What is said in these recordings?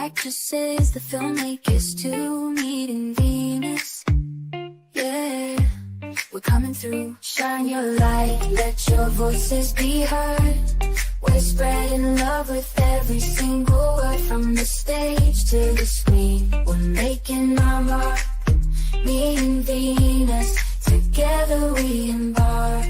actresses, the filmmakers too, meeting Venus. Yeah, we're coming through. Shine your light, let your voices be heard. We're spreading love with every single word, from the stage to the screen. We're making our mark, me and Venus, together we embark.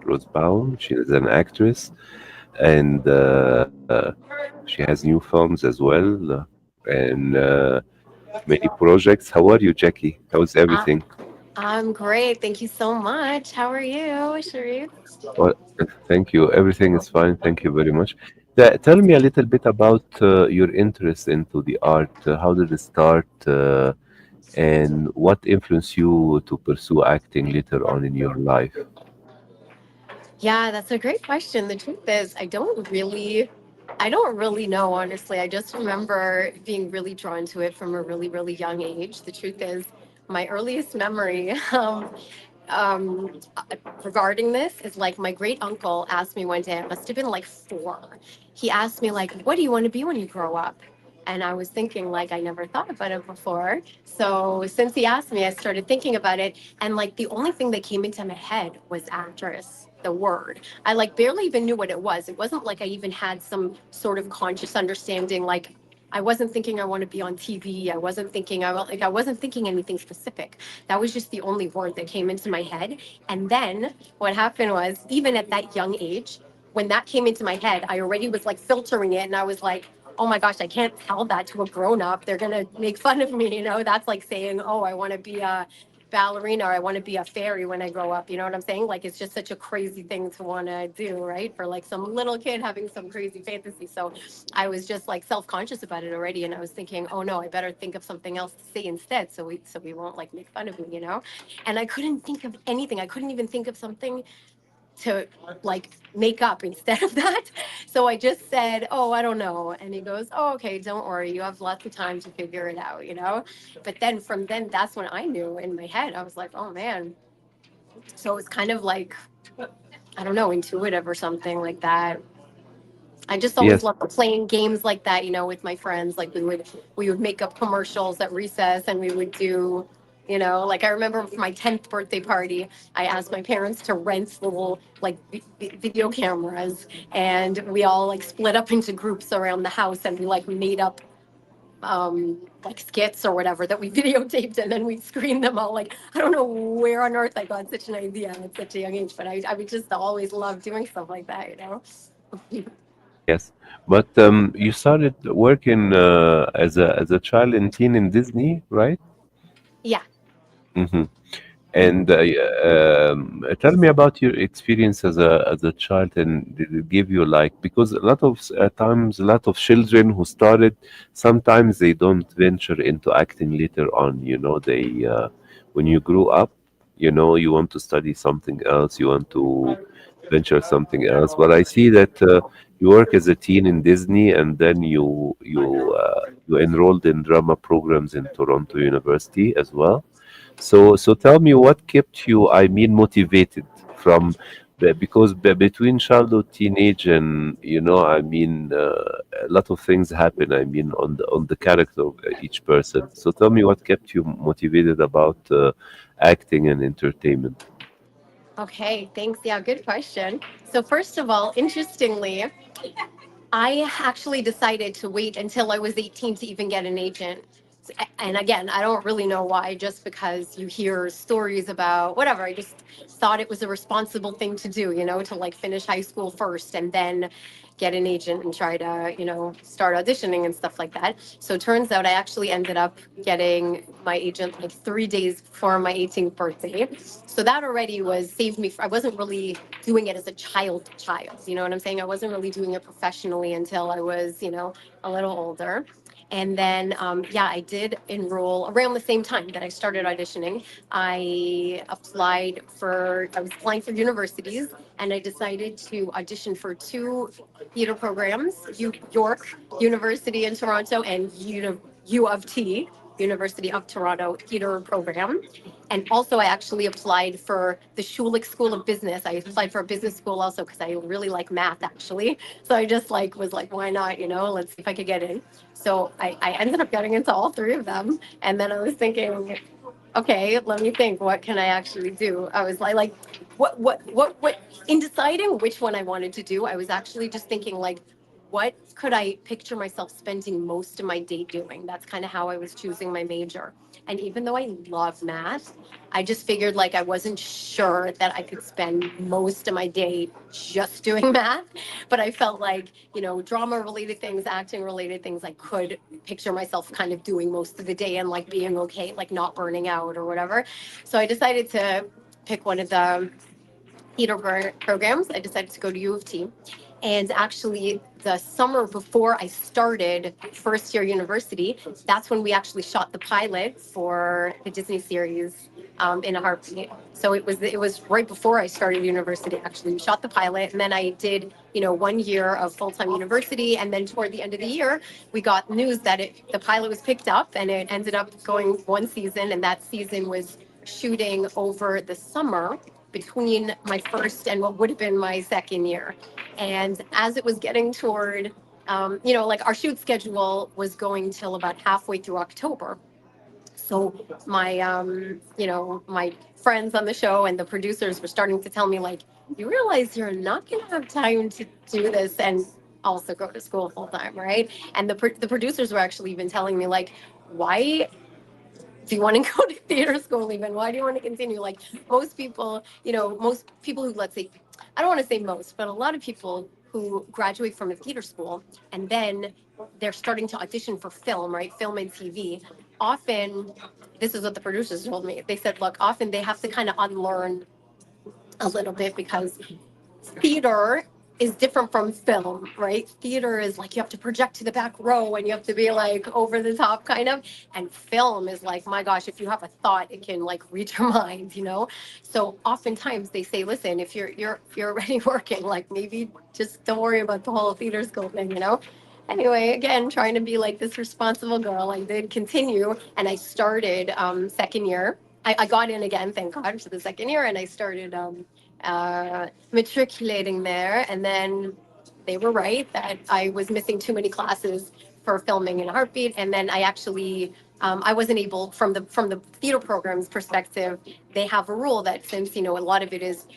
Rosenbaum. She is an actress, and she has new films as well, and many projects. How are you, Jackie? How's I, everything? I'm great. Thank you so much. How are you, Sharif? Well, thank you. Everything is fine. Thank you very much. Tell me a little bit about your interest into the art. How did it start, and what influenced you to pursue acting later on in your life? Yeah, that's a great question. The truth is, I don't really know, honestly. I just remember being really drawn to it from a really, really young age. The truth is, my earliest memory um, regarding this is like my great uncle asked me one day, I must have been like 4. He asked me, like, what do you want to be when you grow up? And I was thinking, like, I never thought about it before. So since he asked me, I started thinking about it. And like, the only thing that came into my head was actress, the word. I like barely even knew what it was. It wasn't like I even had some sort of conscious understanding. Like, I wasn't thinking I want to be on TV. I wasn't thinking anything specific. That was just the only word that came into my head. And then what happened was, even at that young age, when that came into my head, I already was like filtering it, and I was like, oh my gosh, I can't tell that to a grown up. They're going to make fun of me. That's like saying, oh, I want to be a ballerina or I want to be a fairy when I grow up. You know what I'm saying? Like, it's just such a crazy thing to want to do, right? For like some little kid having some crazy fantasy. So I was just like self-conscious about it already. And I was thinking, oh no, I better think of something else to say instead. So we won't like make fun of me. And I couldn't think of anything. I couldn't even think of something to like make up instead of that. So I just said, oh, I don't know. And he goes, oh, okay, don't worry. You have lots of time to figure it out. But then from then, that's when I knew in my head, I was like, oh man. So it's kind of like, I don't know, intuitive or something like that. I just always Yes. loved playing games like that, with my friends. Like we would make up commercials at recess, and we would do, like I remember for my 10th birthday party, I asked my parents to rent little like video cameras, and we all like split up into groups around the house, and we made up like skits or whatever that we videotaped, and then we'd screen them all. Like, I don't know where on earth I got such an idea at such a young age, but I would just always love doing stuff like that. Yes, but you started working as a child and teen in Disney, right? Yeah. Hmm. And tell me about your experience as a child, and did it give you like, because a lot of times a lot of children who started, sometimes they don't venture into acting later on. They when you grew up, you want to study something else, you want to venture something else. But I see that you work as a teen in Disney, and then you enrolled in drama programs in Toronto University as well. So tell me what kept you, I mean, motivated from because between childhood, teenage, and I mean, a lot of things happen. I mean, on the character of each person. So tell me what kept you motivated about acting and entertainment. Okay, thanks. Yeah, good question. So, first of all, interestingly, I actually decided to wait until I was 18 to even get an agent. and again, I don't really know why, just because you hear stories about whatever. I just thought it was a responsible thing to do, to like finish high school first and then get an agent and try to, start auditioning and stuff like that. So it turns out I actually ended up getting my agent like 3 days before my 18th birthday. So that already was saved me. I wasn't really doing it as a child, you know what I'm saying? I wasn't really doing it professionally until I was, a little older. And then, yeah, I did enroll around the same time that I started auditioning. I was applying for universities, and I decided to audition for two theater programs, York University in Toronto and U of T, University of Toronto theater program. And also, I actually applied for the Schulich School of Business. I applied for a business school also because I really like math, actually. So I just was like, why not? Let's see if I could get in. So I ended up getting into all three of them. And then I was thinking, okay, let me think, what can I actually do? I was like, what, in deciding which one I wanted to do, I was actually just thinking, like, what could I picture myself spending most of my day doing? That's kind of how I was choosing my major. And even though I love math, I just figured like I wasn't sure that I could spend most of my day just doing math. But I felt like, drama related things, acting related things, I could picture myself kind of doing most of the day and like being okay, like not burning out or whatever. So I decided to pick one of the theater programs. I decided to go to U of T. And actually, the summer before I started first year university, that's when we actually shot the pilot for the Disney series In a Heartbeat. So it was right before I started university. Actually, we shot the pilot, and then I did 1 year of full time university, and then toward the end of the year, we got news that the pilot was picked up, and it ended up going one season, and that season was shooting over the summer between my first and what would have been my second year. And as it was getting toward, like our shoot schedule was going till about halfway through October. So my friends on the show and the producers were starting to tell me, like, you realize you're not going to have time to do this and also go to school full time, right? And the producers were actually even telling me, like, why do you want to go to theater school even? Why do you want to continue? Like most people who, let's say, I don't want to say most, but a lot of people who graduate from a theater school and then they're starting to audition for film, right? Film and TV. Often, this is what the producers told me. They said, look, often they have to kind of unlearn a little bit because theater is different from film, right? Theater is like you have to project to the back row and you have to be like over the top kind of. And film is like, my gosh, if you have a thought, it can like read your mind. So oftentimes they say, listen, if you're already working, like maybe just don't worry about the whole theater school thing. Anyway, again, trying to be like this responsible girl, I did continue and I started second year. I got in again, thank God, for the second year, and I started matriculating there. And then they were right that I was missing too many classes for filming in a heartbeat. And then I actually, I wasn't able, from the theater program's perspective, they have a rule that since, a lot of it is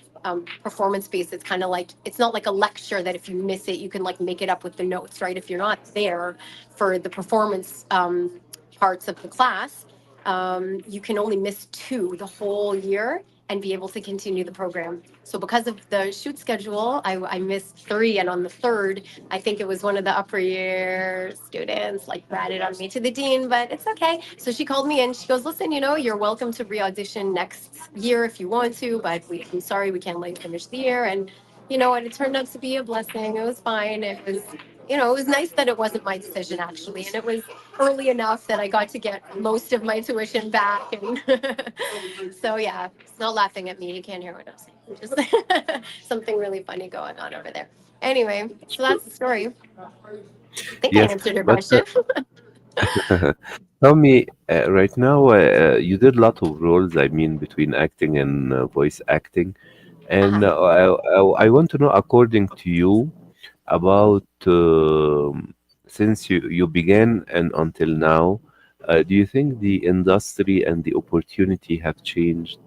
performance based, it's kind of like, it's not like a lecture that if you miss it, you can like make it up with the notes, right? If you're not there for the performance parts of the class, you can only miss two the whole year and be able to continue the program. So because of the shoot schedule, I missed three. And on the third, I think it was one of the upper year students like ratted on me to the dean, but it's okay. So she called me in. She goes, listen, you're welcome to re-audition next year if you want to, but I'm sorry, we can't let you finish the year. And you know what? It turned out to be a blessing. It was fine. It was nice that it wasn't my decision actually. And it was early enough that I got to get most of my tuition back. And so yeah, it's not laughing at me. You can't hear what I'm saying. Just something really funny going on over there. Anyway, so that's the story. I think I Yes, answered your but question. tell me, right now, you did a lot of roles, I mean, between acting and voice acting. And Uh-huh. I want to know, according to you, about since you began and until now, do you think the industry and the opportunity have changed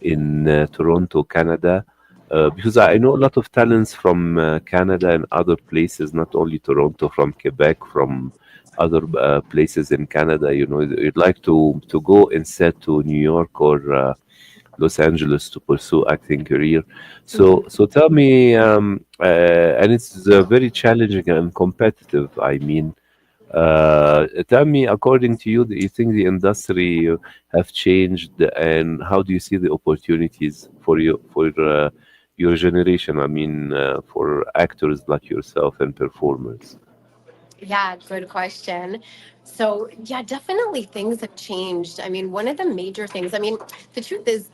in Toronto, Canada? Because I know a lot of talents from Canada and other places, not only Toronto, from Quebec, from other places in Canada. You know, you'd like to go instead to New York or Los Angeles to pursue acting career. So Mhm. so tell me, and it's very challenging and competitive. I mean, tell me, according to you, do you think the industry have changed, and how do you see the opportunities for you for your generation? I mean, for actors like yourself and performers. Yeah, good question. So, yeah, definitely things have changed. I mean, one of the major things, I mean, the truth is,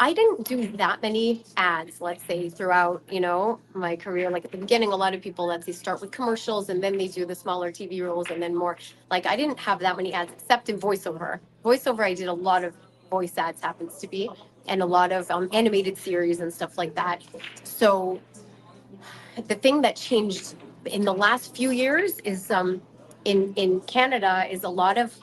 I didn't do that many ads, let's say, throughout, my career. Like at the beginning, a lot of people, let's say, start with commercials and then they do the smaller TV roles and then more. Like, I didn't have that many ads except in voiceover. Voiceover, I did a lot of voice ads, happens to be, and a lot of animated series and stuff like that. So, the thing that changed in the last few years is in Canada is a lot of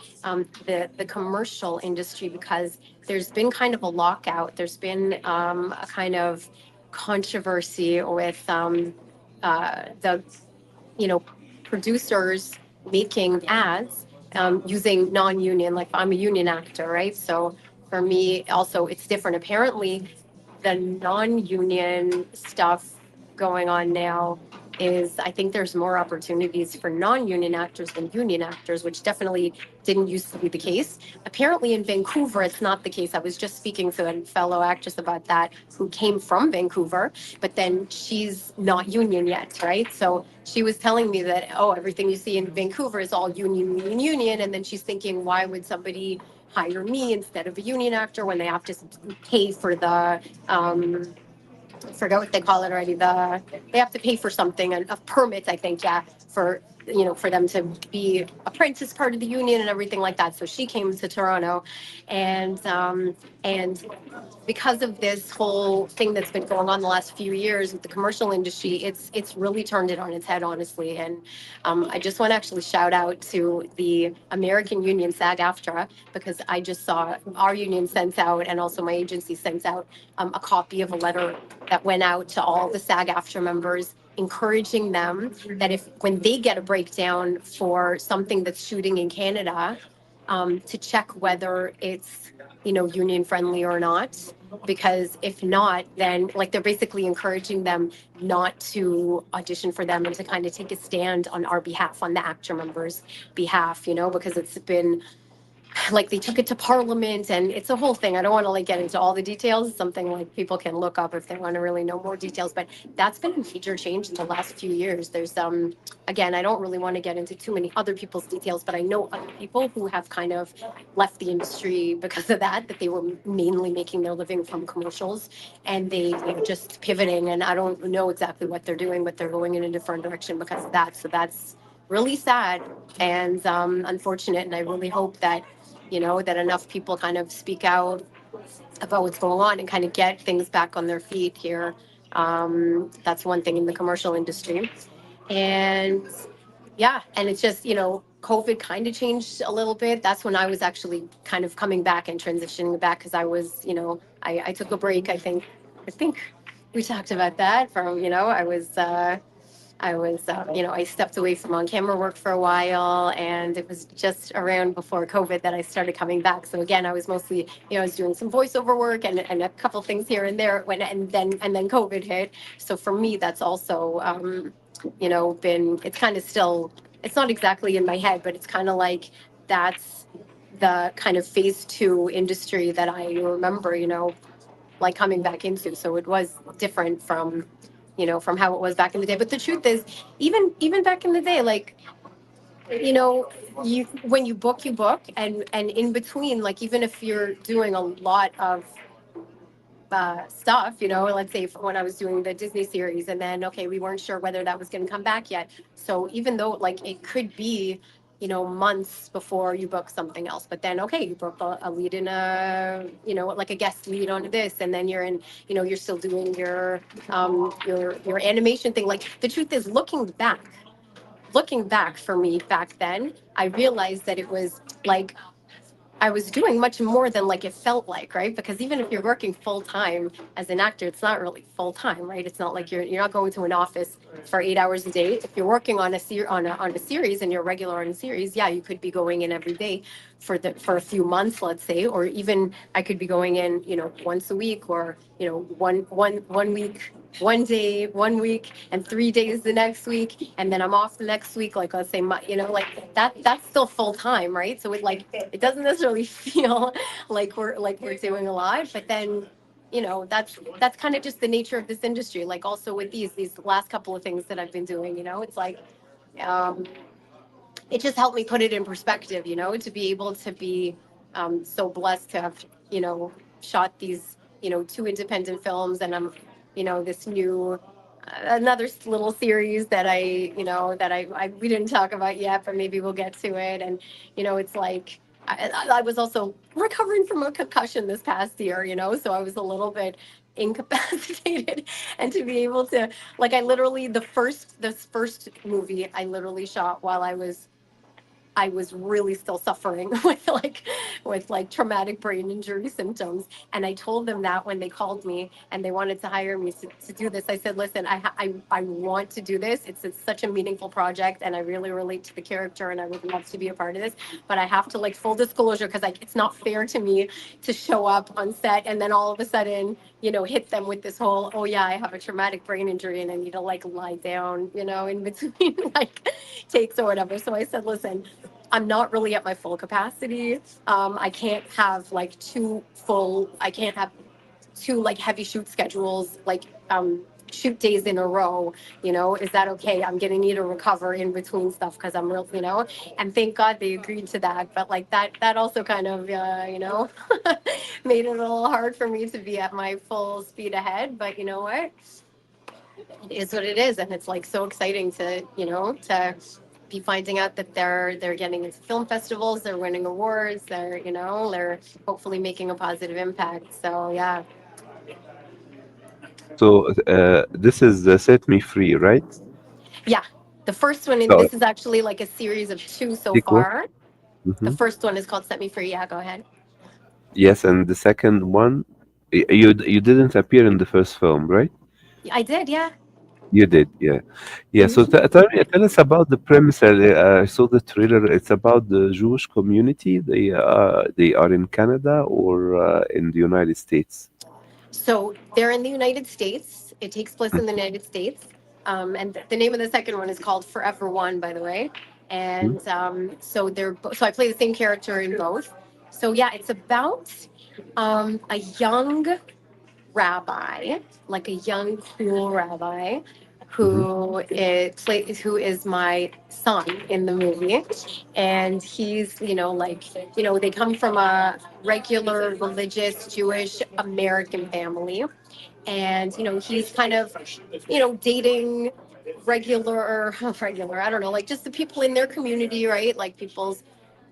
the commercial industry, because there's been kind of a lockout. There's been a kind of controversy with the you know producers making ads using non-union. Like I'm a union actor, right? So for me, also it's different. Apparently, the non-union stuff going on now is, I think there's more opportunities for non-union actors than union actors, which definitely didn't used to be the case. Apparently in Vancouver, it's not the case. I was just speaking to a fellow actress about that who came from Vancouver, but then she's not union yet, right? So she was telling me that, oh, everything you see in Vancouver is all union, union, union. And then she's thinking, why would somebody hire me instead of a union actor when they have to pay for the I forget what they call it already. They have to pay for something, a permit, I think, yeah, for for them to be apprentice part of the union and everything like that. So she came to Toronto, and because of this whole thing that's been going on the last few years with the commercial industry, it's really turned it on its head, honestly. And I just want to actually shout out to the American Union SAG-AFTRA, because I just saw our union sent out, and also my agency sent out a copy of a letter that went out to all the SAG-AFTRA members, encouraging them that if when they get a breakdown for something that's shooting in Canada, to check whether it's union friendly or not, because if not, then like they're basically encouraging them not to audition for them and to kind of take a stand on our behalf, on the actor members' behalf, because it's been like they took it to parliament and it's a whole thing. I don't want to like get into all the details. It's something like people can look up if they want to really know more details, but that's been a major change in the last few years. There's again, I don't really want to get into too many other people's details, but I know other people who have kind of left the industry because of that they were mainly making their living from commercials, and they are just pivoting, and I don't know exactly what they're doing, but they're going in a different direction because of that. So that's really sad and unfortunate, and I really hope that that enough people kind of speak out about what's going on and kind of get things back on their feet here. That's one thing in the commercial industry. And yeah, and it's just, COVID kind of changed a little bit. That's when I was actually kind of coming back and transitioning back, because I was, I took a break. I think we talked about that from, I stepped away from on camera work for a while, and it was just around before COVID that I started coming back. So again, I was mostly, I was doing some voiceover work and a couple things here and there and then COVID hit. So for me, that's also, been, it's kind of still, it's not exactly in my head, but it's kind of like that's the kind of phase 2 industry that I remember, like coming back into. So it was different from how it was back in the day. But the truth is, even back in the day, like, you when you book, and in between, like even if you're doing a lot of stuff, let's say when I was doing the Disney series, and then okay, we weren't sure whether that was going to come back yet. So even though like it could be, months before you book something else, but then okay, you book a lead in like a guest lead on this, and then you're in, you're still doing your animation thing. Like the truth is, looking back for me back then, I realized that it was like I was doing much more than like it felt like, right? Because even if you're working full time as an actor, it's not really full time, right? It's not like you're not going to an office for 8 hours a day. If you're working on on a series and you're regular on a series, yeah, you could be going in every day for a few months, let's say, or even I could be going in, once a week, or one week, one day, one week, and 3 days the next week, and then I'm off the next week. Like, let's say, like that's still full time, right? So it doesn't necessarily feel like we're doing a lot, but then that's kind of just the nature of this industry. Like, also with these last couple of things that I've been doing, it's like, um it just helped me put it in perspective, to be able to be so blessed to have, shot these, two independent films, and I'm, this new another little series that I we didn't talk about yet, but maybe we'll get to it. And it's like I was also recovering from a concussion this past year, so I was a little bit incapacitated, and to be able to, like, I literally, this first movie I literally shot while I was really still suffering with traumatic brain injury symptoms. And I told them that when they called me and they wanted to hire me to do this. I said, listen, I want to do this. It's such a meaningful project, and I really relate to the character, and I would love to be a part of this. But I have to, like, full disclosure, because it's not fair to me to show up on set and then all of a sudden, hit them with this whole, oh yeah, I have a traumatic brain injury and I need to, like, lie down, in between like takes or whatever. So I said, listen, I'm not really at my full capacity. I can't have I can't have two, like, heavy shoot schedules, like, shoot days in a row. Is that okay? I'm gonna need to recover in between stuff, because I'm real, and thank God they agreed to that. But like that also kind of, made it a little hard for me to be at my full speed ahead. But you know what? It is what it is, and it's like so exciting to be finding out that they're getting into film festivals, they're winning awards, they're hopefully making a positive impact. So yeah. So this is Set Me Free, right? Yeah, the first one, So this is actually like a series of two so sequel. far. The Hmm. first one is called Set Me Free. Yeah, go ahead. Yes, and the second one, you didn't appear in the first film, right? I did, yeah. You did, yeah, yeah. So Mhm. tell us about the premise. I saw the trailer. It's about the Jewish community. They are in Canada or in the United States. So they're in the United States. It takes place in the United States. And the name of the second one is called Forever One, by the way. Mhm, And so I play the same character in both. So yeah, it's about a young rabbi, like a young, cool rabbi, mhm, who is my son in the movie. And he's, they come from a regular religious Jewish American family. And he's kind of, dating regular, I don't know, like just the people in their community, right? Like people's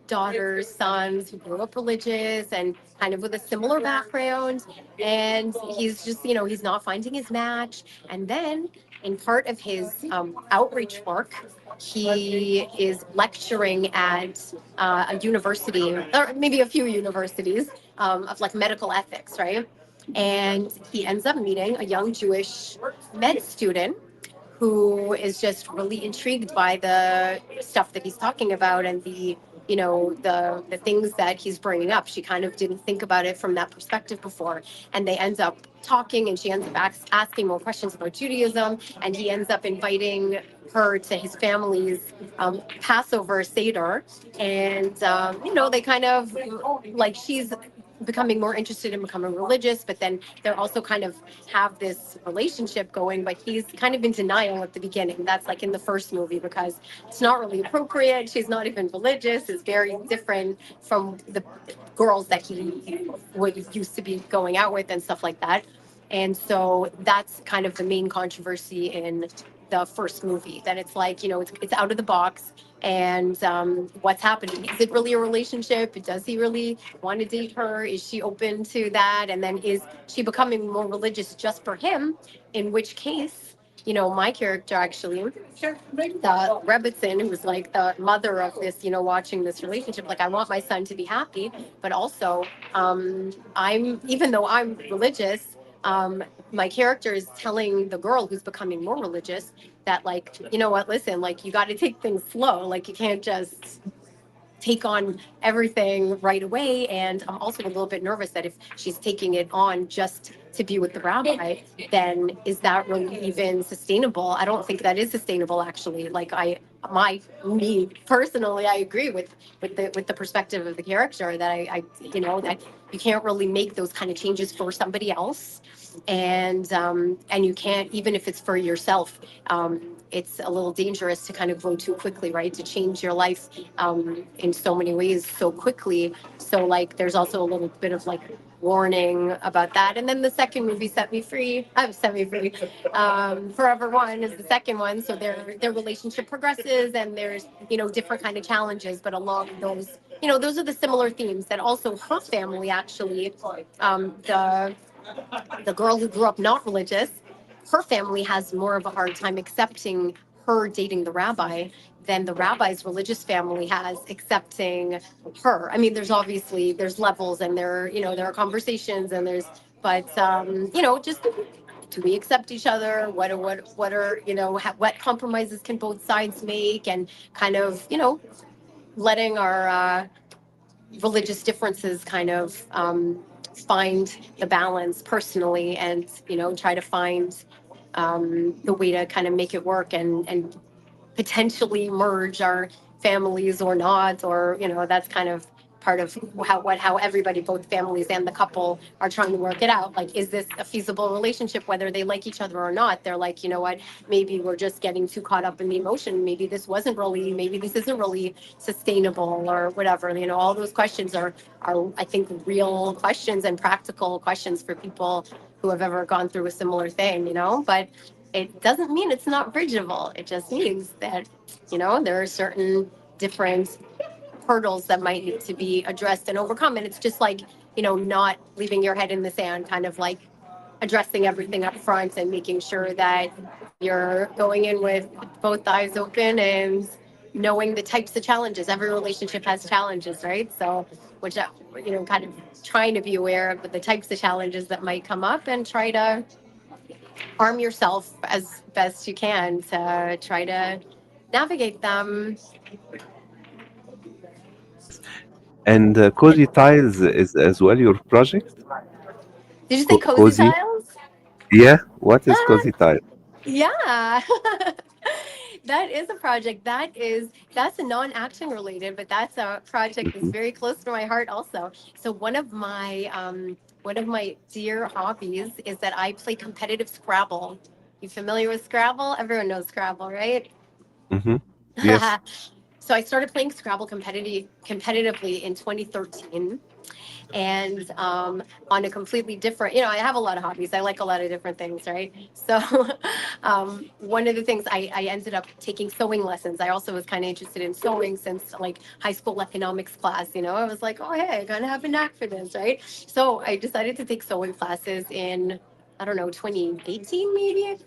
daughters, sons who grew up religious and kind of with a similar background. And he's just, he's not finding his match. And then in part of his outreach work, he is lecturing at a university, or maybe a few universities, of like medical ethics, right? And he ends up meeting a young Jewish med student who is just really intrigued by the stuff that he's talking about, and the things that he's bringing up. She kind of didn't think about it from that perspective before, and they end up talking, and she ends up asking more questions about Judaism, and he ends up inviting her to his family's Passover Seder. And they kind of, like, she's becoming more interested in becoming religious, but then they're also kind of have this relationship going, but he's kind of in denial at the beginning. That's like in the first movie, because it's not really appropriate. She's not even religious. It's very different from the girls that he would used to be going out with and stuff like that. And so that's kind of the main controversy in the first movie, that it's like, it's out of the box. And what's happening? Is it really a relationship? Does he really want to date her? Is she open to that? And then is she becoming more religious just for him? In which case, my character actually, the Rebbitzin, who's like the mother of this, watching this relationship, like, I want my son to be happy, but also, even though I'm religious, my character is telling the girl who's becoming more religious that like, you know what, listen, like you got to take things slow. Like you can't just take on everything right away. And I'm also a little bit nervous that if she's taking it on just to be with the rabbi, then is that really even sustainable? I don't think that is sustainable, actually. Like me personally, I agree with the perspective of the character that that you can't really make those kind of changes for somebody else, and you can't, even if it's for yourself. It's a little dangerous to kind of grow too quickly, right? To change your life in so many ways so quickly. So like, there's also a little bit of like warning about that. And then the second movie, Set Me Free. I'm Set Me Free. Forever One is the second one. So their relationship progresses, and there's different kind of challenges, but along those those are the similar themes that also her family actually, the girl who grew up not religious, her family has more of a hard time accepting her dating the rabbi than the rabbi's religious family has accepting her. I mean, there's levels, and there are conversations, and but just, do we accept each other? What compromises can both sides make, and kind of letting our religious differences kind of find the balance personally, and try to find the way to kind of make it work, and potentially merge our families or not, or that's kind of part of how everybody, both families and the couple, are trying to work it out. Like, is this a feasible relationship, whether they like each other or not? They're like, you know what, maybe we're just getting too caught up in the emotion. Maybe this isn't really sustainable, or whatever. All those questions are I think real questions and practical questions for people who have ever gone through a similar thing. But it doesn't mean it's not bridgeable. It just means that there are certain different hurdles that might need to be addressed and overcome. And it's just like, not leaving your head in the sand, kind of like addressing everything up front, and making sure that you're going in with both eyes open, and knowing the types of challenges. Every relationship has challenges, right? So, which, kind of trying to be aware of the types of challenges that might come up, and try to arm yourself as best you can to try to navigate them. And Cozy Tiles is as well your project? Did you say cozy Cozy? tiles? Yeah. What is Ah, Cozy Tile? yeah. That is a project. That's a non-action related, but that's a project that's Mhm. very close to my heart also. So one of my dear hobbies is that I play competitive Scrabble. You familiar with Scrabble? Everyone knows Scrabble, right? Mhm. Yes. So I started playing Scrabble competitively in 2013, and on a completely different, I have a lot of hobbies. I like a lot of different things, right? So one of the things, I ended up taking sewing lessons. I also was kind of interested in sewing since like high school economics class. I was like, oh, hey, I kind of have a knack for this, right? So I decided to take sewing classes in, I don't know, 2018 maybe.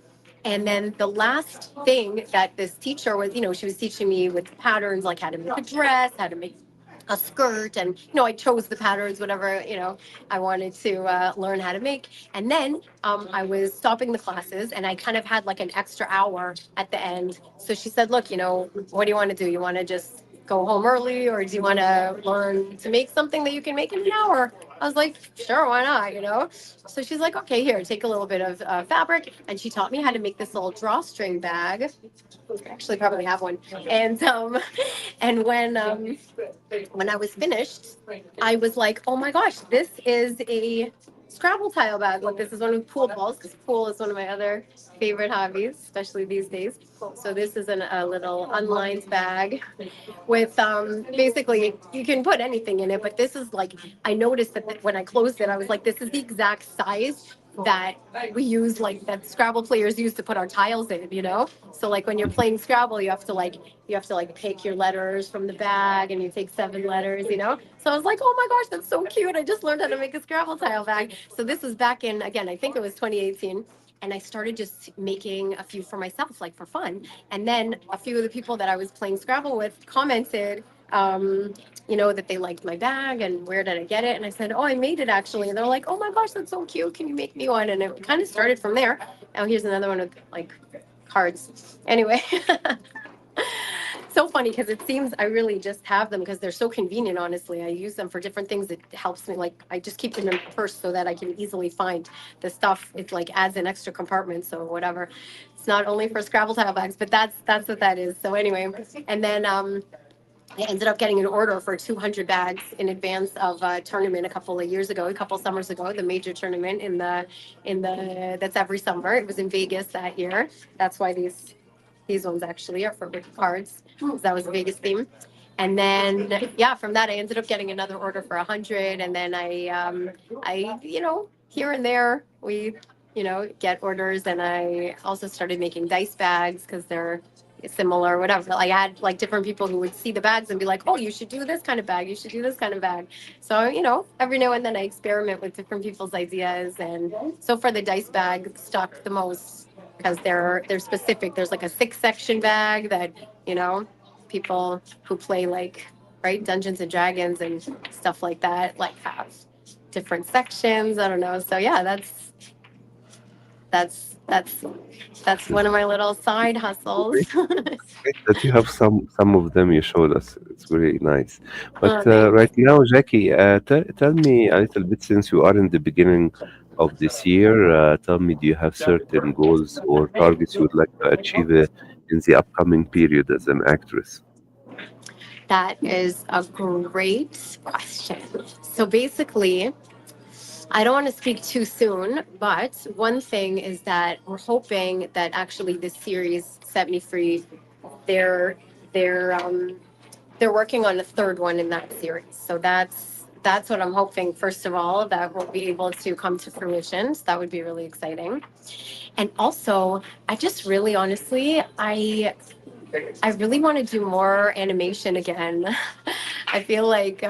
And then the last thing that this teacher was, she was teaching me with patterns, like how to make a dress, how to make a skirt, and I chose the patterns, whatever I wanted to learn how to make. And then I was stopping the classes, and I kind of had like an extra hour at the end. So she said, look, what do you want to do? You want to just go home early, or do you want to learn to make something that you can make in an hour? I was like, sure, why not? So she's like, okay, here, take a little bit of fabric, and she taught me how to make this little drawstring bag. I actually probably have one. And and when I was finished, I was like, oh my gosh, this is a Scrabble tile bag. Like, this is one of pool balls, because pool is one of my other favorite hobbies, especially these days. So this is a little unlined bag with basically, you can put anything in it, but this is like, I noticed that when I closed it, I was like, this is the exact size that we use, like that Scrabble players use to put our tiles in. So like when you're playing Scrabble, you have to pick your letters from the bag, and you take 7 letters. So I was like, oh my gosh, that's so cute. I just learned how to make a Scrabble tile bag. So this was back in, again, I think it was 2018. And I started just making a few for myself, like for fun. And then a few of the people that I was playing Scrabble with commented, that they liked my bag, and where did I get it? And I said, oh, I made it actually. And they're like, oh my gosh, that's so cute. Can you make me one? And it kind of started from there. Now here's another one with like cards. Anyway, so funny because it seems I really just have them because they're so convenient. Honestly, I use them for different things. It helps me. Like I just keep them in my purse so that I can easily find the stuff. It like adds an extra compartment, so whatever. It's not only for Scrabble tile bags, but that's what that is. So anyway, and then I ended up getting an order for 200 bags in advance of a tournament a couple of years ago, a couple summers ago, the major tournament in the that's every summer. It was in Vegas that year. That's why these ones actually are for rookie cards, because that was a Vegas theme. And then yeah, from that I ended up getting another order for 100, and then I here and there we get orders, and I also started making dice bags because they're similar, whatever. I had like different people who would see the bags and be like, "Oh, you should do this kind of bag. You should do this kind of bag." So every now and then I experiment with different people's ideas, and so far the dice bag stuck the most because they're specific. There's like a 6-section bag that people who play like right Dungeons and Dragons and stuff like that like have different sections. I don't know. So yeah, that's that's one of my little side hustles. Great that you have some of them you showed us. It's very nice. But Oh, thanks. right now, Jackie, tell me a little bit since you are in the beginning of this year. Tell me, do you have certain goals or targets you would like to achieve in the upcoming period as an actress? That is a great question. So basically, I don't want to speak too soon, but one thing is that we're hoping that actually this series Set Me Free, they're they're um they're working on a third one in that series. So that's what I'm hoping. First of all, that will be able to come to fruition. So that would be really exciting. And also, I just really honestly, I really want to do more animation again. I feel like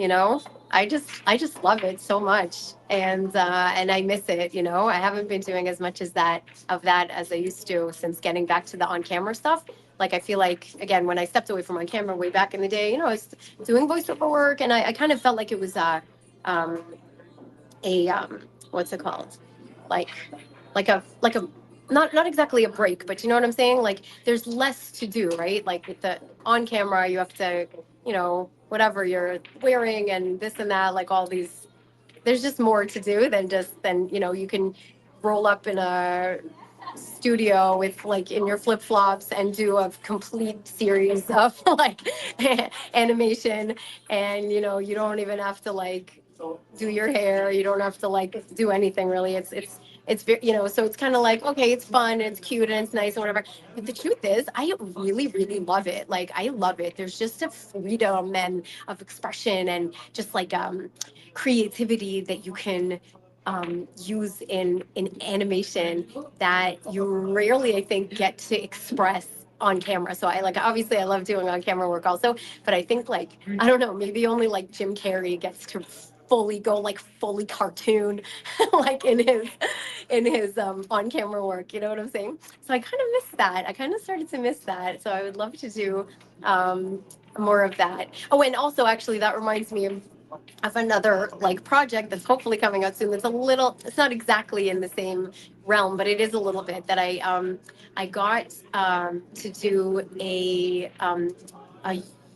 you know, I just love it so much, and I miss it. I haven't been doing as much as that as I used to since getting back to the on camera stuff. Like I feel like again when I stepped away from on camera way back in the day, I was doing voiceover work, and I kind of felt like it was um, a what's it called, like like a not exactly a break, but you know what I'm saying? Like there's less to do, right? Like with the on camera, you have to, whatever you're wearing and this and that, like all these. There's just more to do than you can roll up in a studio with like in your flip flops and do a complete series of like animation, and you don't even have to like do your hair, you don't have to like do anything really. It's very, so it's kind of like, okay, it's fun and it's cute and it's nice and whatever, but the truth is I really really love it. Like I love it. There's just a freedom and of expression and just like creativity that you can use in animation that you rarely, I think, get to express on camera. So I like obviously I love doing on camera work also, but I think like I don't know, maybe only like Jim Carrey gets to fully go like fully cartoon like in his on camera work, you know what I'm saying? So I kind of miss that. I kind of started to miss that. So I would love to do more of that. Oh, and also actually that reminds me of another like project that's hopefully coming out soon. It's not exactly in the same realm, but it is a little bit that I got to do a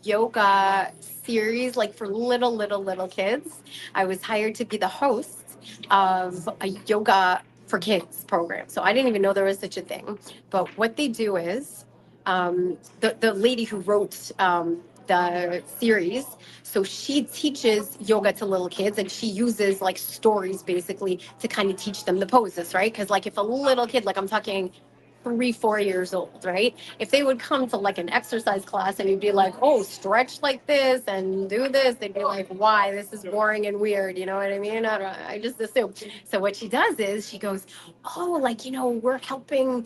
yoga series like for little kids. I was hired to be the host of a yoga for kids program. So I didn't even know there was such a thing. But what they do is the lady who wrote the series, so she teaches yoga to little kids, and she uses like stories basically to kind of teach them the poses, right? Because like if a little kid, like I'm talking 3, 4 years old, right? If they would come to like an exercise class and you'd be like, oh, stretch like this and do this, they'd be like, why? This is boring and weird. You know what I mean? I just assume. So what she does is she goes, oh, like, we're helping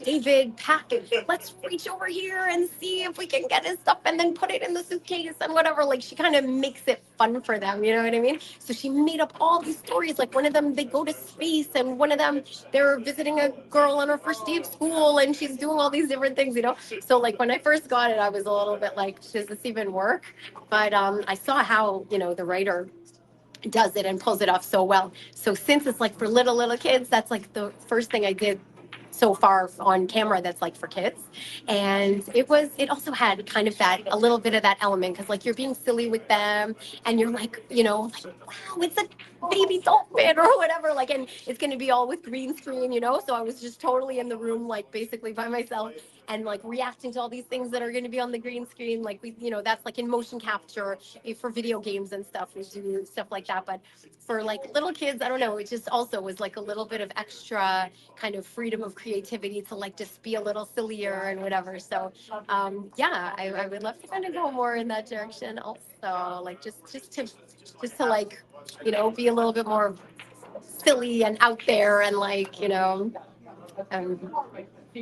David pack it. Let's reach over here and see if we can get his stuff and then put it in the suitcase and whatever. Like she kind of makes it fun for them. You know what I mean? So she made up all these stories. Like one of them, they go to space, and one of them, they're visiting a girl on her first day of school, and she's doing all these different things. So like when I first got it, I was a little bit like, does this even work? But I saw how the writer does it and pulls it off so well. So since it's like for little kids, that's like the first thing I did so far on camera that's like for kids. And it also had kind of that, a little bit of that element, because like you're being silly with them and you're like, like, wow, it's a baby dolphin or whatever, like, and it's going to be all with green screen, so I was just totally in the room, like basically by myself, and like reacting to all these things that are going to be on the green screen, like that's like in motion capture, for video games and stuff, we do stuff like that. But for like little kids, I don't know, it just also was like a little bit of extra kind of freedom of creativity to like just be a little sillier and whatever. So yeah, I would love to kind of go more in that direction also, like just to like be a little bit more silly and out there, and like um,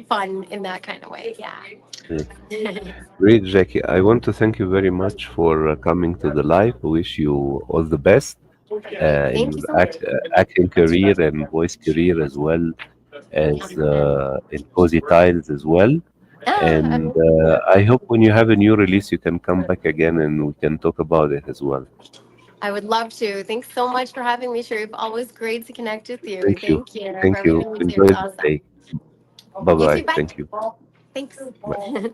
fun in that kind of way. Yeah. Yeah. Great, Jackie. I want to thank you very much for coming to the live. I wish you all the best in Thank you your so much. acting career and voice career, as well as in Cozy Tiles as well. Ah, And I hope when you have a new release, you can come back again and we can talk about it as well. I would love to. Thanks so much for having me, Sharif. Always great to connect with you. Thank you. Thank you for Thank you. everything you do. Enjoy It's the awesome. day. Bye You bye. too. Bye. Thank you. Thanks. Bye.